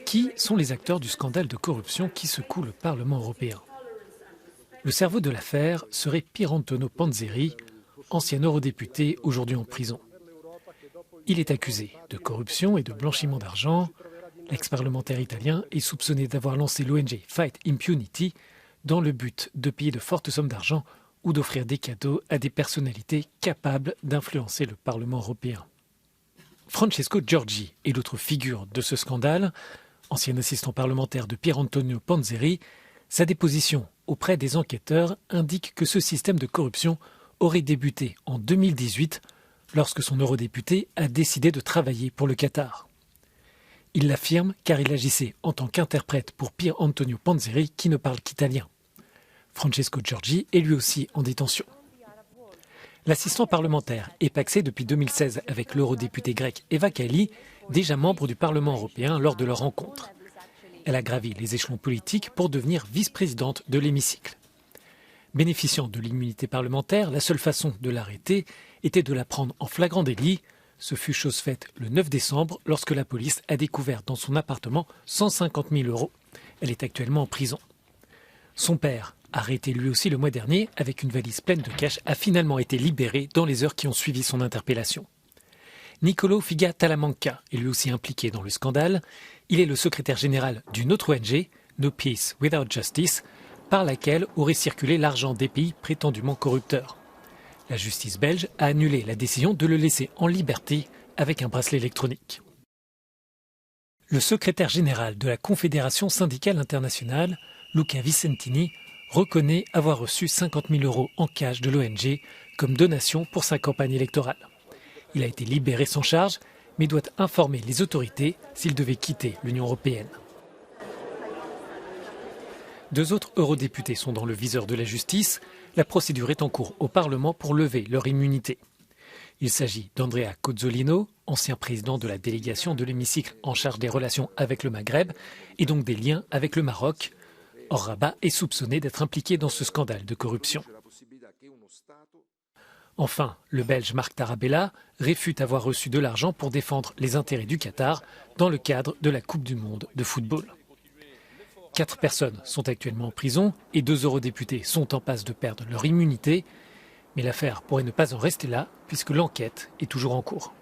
Qui sont les acteurs du scandale de corruption qui secoue le Parlement européen? Le cerveau de l'affaire serait Pierantonio Panzeri, ancien eurodéputé aujourd'hui en prison. Il est accusé de corruption et de blanchiment d'argent. L'ex-parlementaire italien est soupçonné d'avoir lancé l'ONG Fight Impunity dans le but de payer de fortes sommes d'argent ou d'offrir des cadeaux à des personnalités capables d'influencer le Parlement européen. Francesco Giorgi est l'autre figure de ce scandale. Ancien assistant parlementaire de Pierantonio Panzeri, sa déposition auprès des enquêteurs indique que ce système de corruption aurait débuté en 2018 lorsque son eurodéputé a décidé de travailler pour le Qatar. Il l'affirme car il agissait en tant qu'interprète pour Pierantonio Panzeri qui ne parle qu'italien. Francesco Giorgi est lui aussi en détention. L'assistant parlementaire est pacsé depuis 2016 avec l'eurodéputé grec Eva Kaili, déjà membre du Parlement européen lors de leur rencontre. Elle a gravi les échelons politiques pour devenir vice-présidente de l'hémicycle. Bénéficiant de l'immunité parlementaire, la seule façon de l'arrêter était de la prendre en flagrant délit. Ce fut chose faite le 9 décembre lorsque la police a découvert dans son appartement 150 000 €. Elle est actuellement en prison. Son père, arrêté lui aussi le mois dernier avec une valise pleine de cash, a finalement été libéré dans les heures qui ont suivi son interpellation. Niccolò Figa Talamanca est lui aussi impliqué dans le scandale. Il est le secrétaire général d'une autre ONG, No Peace Without Justice, par laquelle aurait circulé l'argent des pays prétendument corrupteurs. La justice belge a annulé la décision de le laisser en liberté avec un bracelet électronique. Le secrétaire général de la Confédération syndicale internationale, Luca Vicentini, reconnaît avoir reçu 50 000 € en cash de l'ONG comme donation pour sa campagne électorale. Il a été libéré sans charge, mais doit informer les autorités s'il devait quitter l'Union européenne. 2 autres eurodéputés sont dans le viseur de la justice. La procédure est en cours au Parlement pour lever leur immunité. Il s'agit d'Andrea Cozzolino, ancien président de la délégation de l'hémicycle en charge des relations avec le Maghreb et donc des liens avec le Maroc. Or Rabat est soupçonné d'être impliqué dans ce scandale de corruption. Enfin, le Belge Marc Tarabella réfute avoir reçu de l'argent pour défendre les intérêts du Qatar dans le cadre de la Coupe du monde de football. 4 personnes sont actuellement en prison et 2 eurodéputés sont en passe de perdre leur immunité. Mais l'affaire pourrait ne pas en rester là puisque l'enquête est toujours en cours.